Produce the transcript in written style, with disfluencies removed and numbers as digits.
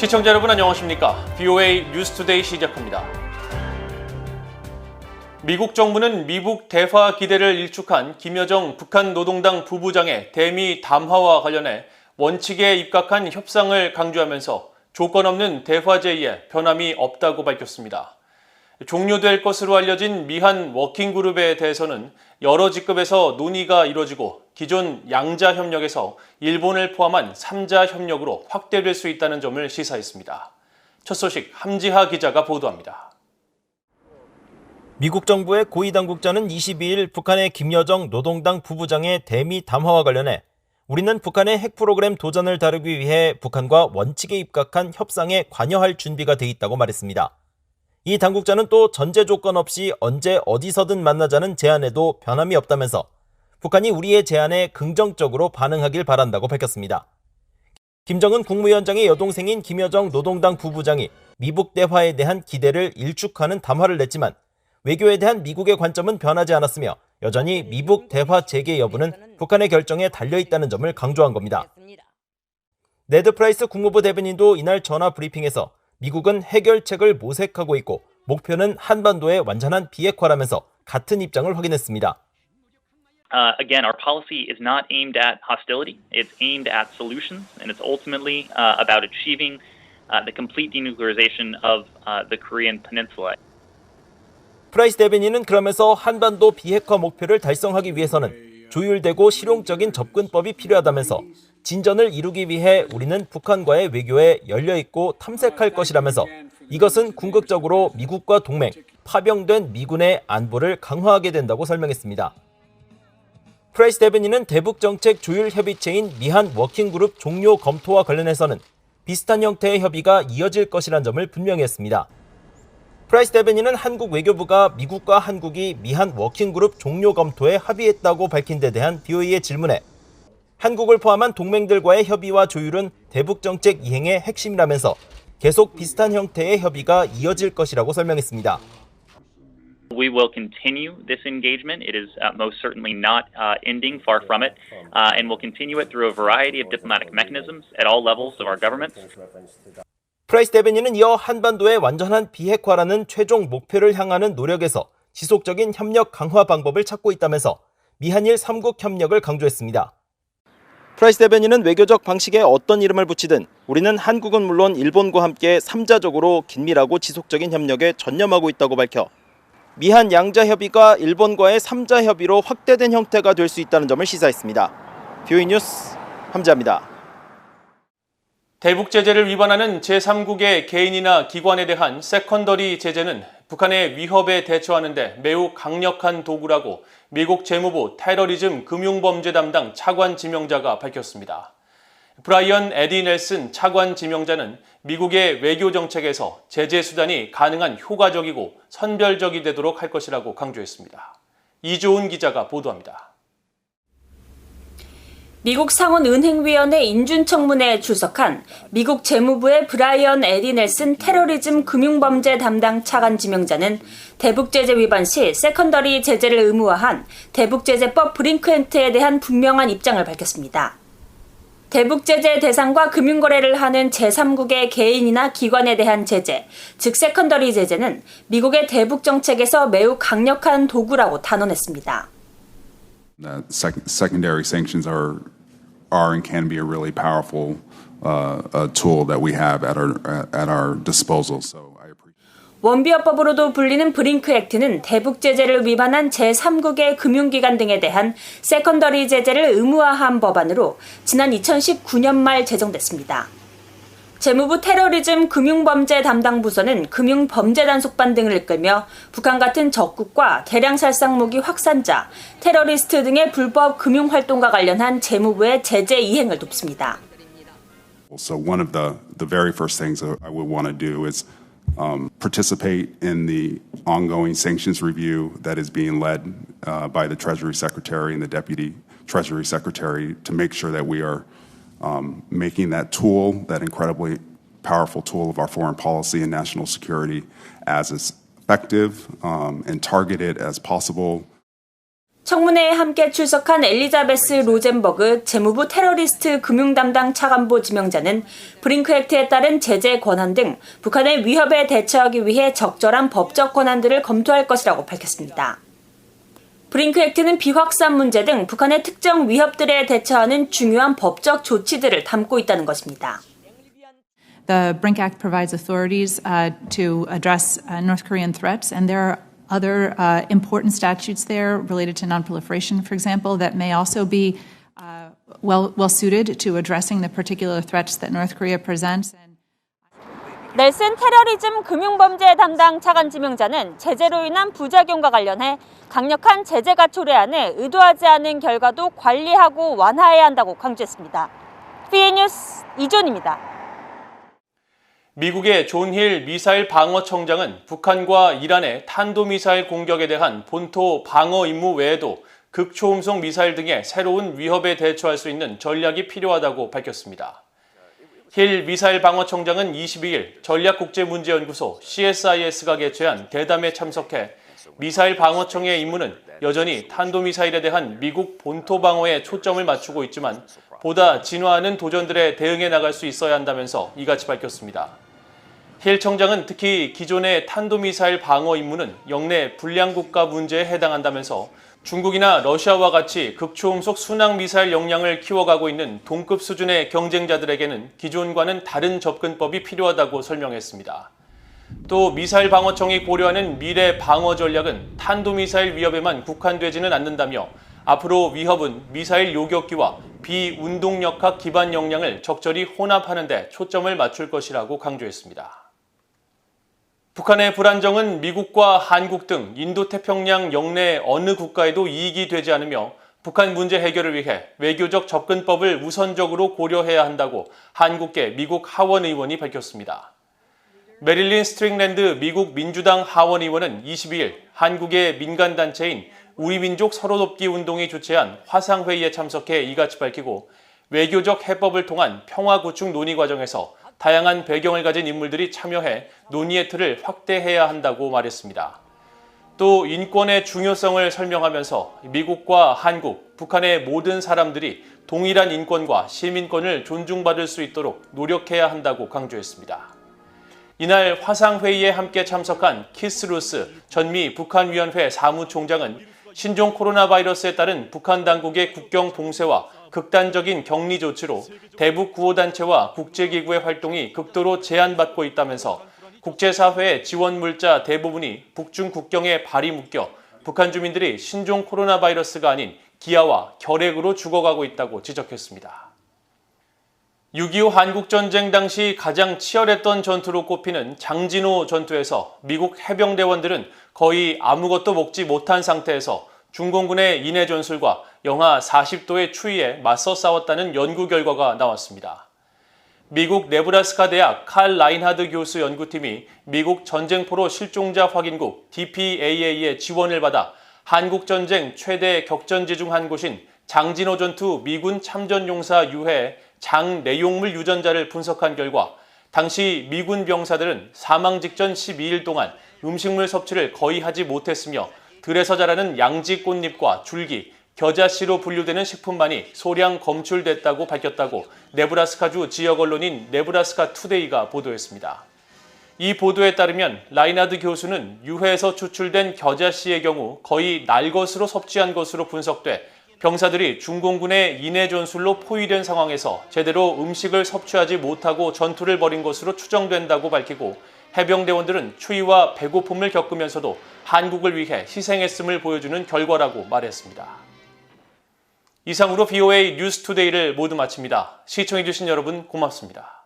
시청자 여러분 안녕하십니까? VOA 뉴스투데이 시작합니다. 미국 정부는 미북 대화 기대를 일축한 김여정 북한 노동당 부부장의 대미 담화와 관련해 원칙에 입각한 협상을 강조하면서 조건 없는 대화 제의에 변함이 없다고 밝혔습니다. 종료될 것으로 알려진 미한 워킹그룹에 대해서는 여러 직급에서 논의가 이뤄지고 기존 양자 협력에서 일본을 포함한 3자 협력으로 확대될 수 있다는 점을 시사했습니다. 첫 소식 함지하 기자가 보도합니다. 미국 정부의 고위 당국자는 22일 북한의 김여정 노동당 부부장의 대미 담화와 관련해 우리는 북한의 핵 프로그램 도전을 다루기 위해 북한과 원칙에 입각한 협상에 관여할 준비가 돼 있다고 말했습니다. 이 당국자는 또 전제 조건 없이 언제 어디서든 만나자는 제안에도 변함이 없다면서 북한이 우리의 제안에 긍정적으로 반응하길 바란다고 밝혔습니다. 김정은 국무위원장의 여동생인 김여정 노동당 부부장이 미북 대화에 대한 기대를 일축하는 담화를 냈지만 외교에 대한 미국의 관점은 변하지 않았으며 여전히 미북 대화 재개 여부는 북한의 결정에 달려있다는 점을 강조한 겁니다. 네드 프라이스 국무부 대변인도 이날 전화 브리핑에서 미국은 해결책을 모색하고 있고 목표는 한반도의 완전한 비핵화라면서 같은 입장을 확인했습니다. Again, our policy is not aimed at hostility. It's aimed at solutions, and it's ultimately about achieving the complete denuclearization of the Korean Peninsula. 프라이스 대변인은 그러면서 한반도 비핵화 목표를 달성하기 위해서는 조율되고 실용적인 접근법이 필요하다면서 진전을 이루기 위해 우리는 북한과의 외교에 열려있고 탐색할 것이라면서 이것은 궁극적으로 미국과 동맹, 파병된 미군의 안보를 강화하게 된다고 설명했습니다. 프라이스 대변인은 대북정책 조율협의체인 미한 워킹그룹 종료 검토와 관련해서는 비슷한 형태의 협의가 이어질 것이란 점을 분명히 했습니다. 프라이스 대변인은 한국 외교부가 미국과 한국이 미한 워킹그룹 종료 검토에 합의했다고 밝힌 데 대한 VOA의 질문에 한국을 포함한 동맹들과의 협의와 조율은 대북정책 이행의 핵심이라면서 계속 비슷한 형태의 협의가 이어질 것이라고 설명했습니다. We will continue this engagement. It is most certainly not ending, far from it, and we'll continue it through a variety of diplomatic mechanisms at all levels of our governments. 프라이스 대변인은 이어 한반도의 완전한 비핵화라는 최종 목표를 향하는 노력에서 지속적인 협력 강화 방법을 찾고 있다면서 미한일 3국 협력을 강조했습니다. 프라이스 대변인은 외교적 방식에 어떤 이름을 붙이든 우리는 한국은 물론 일본과 함께 3자적으로 긴밀하고 지속적인 협력에 전념하고 있다고 밝혀 미한 양자 협의가 일본과의 3자 협의로 확대된 형태가 될 수 있다는 점을 시사했습니다. VOA 뉴스 함지하입니다. 대북 제재를 위반하는 제3국의 개인이나 기관에 대한 세컨더리 제재는 북한의 위협에 대처하는 데 매우 강력한 도구라고 미국 재무부 테러리즘 금융범죄 담당 차관 지명자가 밝혔습니다. 브라이언 에디 넬슨 차관 지명자는 미국의 외교 정책에서 제재 수단이 가능한 효과적이고 선별적이 되도록 할 것이라고 강조했습니다. 이조은 기자가 보도합니다. 미국 상원은행위원회 인준청문회에 출석한 미국 재무부의 브라이언 에디 넬슨 테러리즘 금융범죄 담당 차관 지명자는 대북제재 위반 시 세컨더리 제재를 의무화한 대북제재법 브링크 액트에 대한 분명한 입장을 밝혔습니다. 대북제재 대상과 금융거래를 하는 제3국의 개인이나 기관에 대한 제재, 즉 세컨더리 제재는 미국의 대북정책에서 매우 강력한 도구라고 단언했습니다. Secondary sanctions are and can be a really powerful tool that we have at our disposal. So I appreciate. 원비어법으로도 불리는 브링크 액트는 대북 제재를 위반한 제3국의 금융기관 등에 대한 세컨더리 제재를 의무화한 법안으로 지난 2019년 말 제정됐습니다. 재무부 테러리즘 금융범죄 담당 부서는 금융범죄 단속반 등을 이끌며 북한 같은 적국과 대량 살상 무기 확산자, 테러리스트 등의 불법 금융활동과 관련한 재무부의 제재 이행을 돕습니다. So one of the very first things I would want to do is participate in the ongoing sanctions review that is being led by the Treasury Secretary and the Deputy Treasury Secretary to make sure that we are making that tool, that incredibly powerful tool of our foreign policy and national security, as effective and targeted as possible. 청문회에 함께 출석한 엘리자베스 로젠버그 재무부 테러리스트 금융 담당 차관보 지명자는 브링크 액트에 따른 제재 권한 등 북한의 위협에 대처하기 위해 적절한 법적 권한들을 검토할 것이라고 밝혔습니다. 브링크 액트는 비확산 문제 등 북한의 특정 위협들에 대처하는 중요한 법적 조치들을 담고 있다는 것입니다. The BRINC Act provides authorities to address North Korean threats, and there are other important statutes there related to nonproliferation, for example, that may also be well suited to addressing the particular threats that North Korea presents. 넬슨 테러리즘 금융범죄 담당 차관 지명자는 제재로 인한 부작용과 관련해 강력한 제재가 초래안에 의도하지 않은 결과도 관리하고 완화해야 한다고 강조했습니다. PA뉴스 이존입니다. 미국의 존 힐 미사일 방어청장은 북한과 이란의 탄도미사일 공격에 대한 본토 방어 임무 외에도 극초음속 미사일 등의 새로운 위협에 대처할 수 있는 전략이 필요하다고 밝혔습니다. 힐 미사일 방어청장은 22일 전략국제문제연구소 CSIS가 개최한 대담에 참석해 미사일 방어청의 임무는 여전히 탄도미사일에 대한 미국 본토 방어에 초점을 맞추고 있지만 보다 진화하는 도전들에 대응해 나갈 수 있어야 한다면서 이같이 밝혔습니다. 힐 청장은 특히 기존의 탄도미사일 방어 임무는 영내 불량국가 문제에 해당한다면서 중국이나 러시아와 같이 극초음속 순항미사일 역량을 키워가고 있는 동급 수준의 경쟁자들에게는 기존과는 다른 접근법이 필요하다고 설명했습니다. 또 미사일 방어청이 고려하는 미래 방어 전략은 탄도미사일 위협에만 국한되지는 않는다며 앞으로 위협은 미사일 요격기와 비운동역학 기반 역량을 적절히 혼합하는 데 초점을 맞출 것이라고 강조했습니다. 북한의 불안정은 미국과 한국 등 인도태평양 영내 어느 국가에도 이익이 되지 않으며 북한 문제 해결을 위해 외교적 접근법을 우선적으로 고려해야 한다고 한국계 미국 하원 의원이 밝혔습니다. 메릴린 스트링랜드 미국 민주당 하원 의원은 22일 한국의 민간단체인 우리민족 서로돕기 운동이 주최한 화상회의에 참석해 이같이 밝히고 외교적 해법을 통한 평화구축 논의 과정에서 다양한 배경을 가진 인물들이 참여해 논의의 틀을 확대해야 한다고 말했습니다. 또 인권의 중요성을 설명하면서 미국과 한국, 북한의 모든 사람들이 동일한 인권과 시민권을 존중받을 수 있도록 노력해야 한다고 강조했습니다. 이날 화상회의에 함께 참석한 키스 루스 전미 북한위원회 사무총장은 신종 코로나 바이러스에 따른 북한 당국의 국경 봉쇄와 극단적인 격리 조치로 대북 구호단체와 국제기구의 활동이 극도로 제한받고 있다면서 국제사회의 지원 물자 대부분이 북중 국경에 발이 묶여 북한 주민들이 신종 코로나 바이러스가 아닌 기아와 결핵으로 죽어가고 있다고 지적했습니다. 6.25 한국전쟁 당시 가장 치열했던 전투로 꼽히는 장진호 전투에서 미국 해병대원들은 거의 아무것도 먹지 못한 상태에서 중공군의 인해 전술과 영하 40도의 추위에 맞서 싸웠다는 연구 결과가 나왔습니다. 미국 네브라스카 대학 칼 라인하드 교수 연구팀이 미국 전쟁포로 실종자 확인국 DPAA의 지원을 받아 한국전쟁 최대 격전지 중 한 곳인 장진호 전투 미군 참전용사 유해의 장내용물 유전자를 분석한 결과 당시 미군 병사들은 사망 직전 12일 동안 음식물 섭취를 거의 하지 못했으며 들에서 자라는 양지 꽃잎과 줄기, 겨자씨로 분류되는 식품만이 소량 검출됐다고 밝혔다고 네브라스카주 지역 언론인 네브라스카 투데이가 보도했습니다. 이 보도에 따르면 라이나드 교수는 유해에서 추출된 겨자씨의 경우 거의 날것으로 섭취한 것으로 분석돼 병사들이 중공군의 인해 전술로 포위된 상황에서 제대로 음식을 섭취하지 못하고 전투를 벌인 것으로 추정된다고 밝히고 해병대원들은 추위와 배고픔을 겪으면서도 한국을 위해 희생했음을 보여주는 결과라고 말했습니다. 이상으로 VOA 뉴스투데이를 모두 마칩니다. 시청해주신 여러분 고맙습니다.